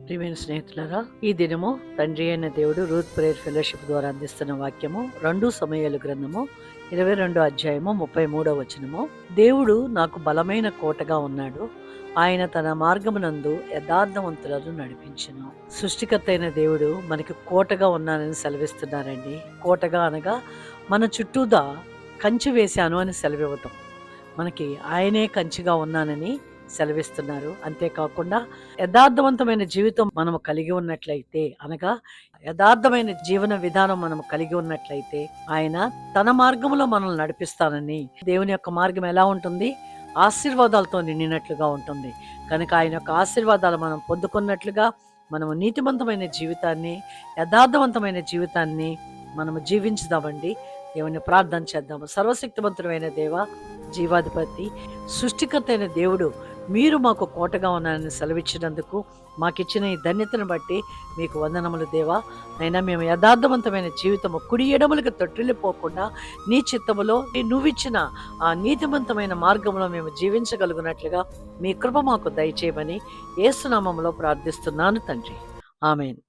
ప్రియమైన స్నేహితులారా, ఈ దినము తండ్రి అయిన దేవుడు రూత్ ప్రేయర్ ఫెలోషిప్ ద్వారా అందిస్తున్న వాక్యము 2 సమూయేలు గ్రంథము 22 అధ్యాయము 33 వచనము. దేవుడు నాకు బలమైన కోటగా ఉన్నాడు, ఆయన తన మార్గమునందు యథార్థవంతులను నడిపించును. సృష్టికర్త అయిన దేవుడు మనకి కోటగా ఉన్నానని సెలవిస్తున్నారండి. కోటగా అనగా మన చుట్టూదా కంచి వేశాను అని సెలవివ్వటం. మనకి ఆయనే కంచిగా ఉన్నానని సెలవిస్తున్నారు. అంతేకాకుండా యథార్థవంతమైన జీవితం మనము కలిగి ఉన్నట్లయితే, అనగా యథార్థమైన జీవన విధానం మనము కలిగి ఉన్నట్లయితే, ఆయన తన మార్గంలో మనల్ని నడిపిస్తానని. దేవుని యొక్క మార్గం ఎలా ఉంటుంది? ఆశీర్వాదాలతో నిండినట్లుగా ఉంటుంది. కనుక ఆయన యొక్క ఆశీర్వాదాలు మనం పొందుకున్నట్లుగా మనము నీతిమంతమైన జీవితాన్ని, యథార్థవంతమైన జీవితాన్ని మనము జీవించుదామండి. దేవుని ప్రార్థన చేద్దాము. సర్వశక్తివంతుడైన దేవ, జీవాధిపతి, సృష్టికర్త అయిన దేవుడు, మీరు మాకు కోటగా ఉన్నారని సెలవిచ్చినందుకు, మాకిచ్చిన ఈ ధన్యతను బట్టి మీకు వందనములు దేవా. అయినా మేము యథార్థవంతమైన జీవితము కుడి ఎడములకు తొట్టిల్లిపోకుండా నీ చిత్తములో నువ్విచ్చిన ఆ నీతివంతమైన మార్గంలో మేము జీవించగలుగునట్లుగా మీ కృప మాకు దయచేయమని యేసు నామములో ప్రార్థిస్తున్నాను తండ్రి. ఆమేన్.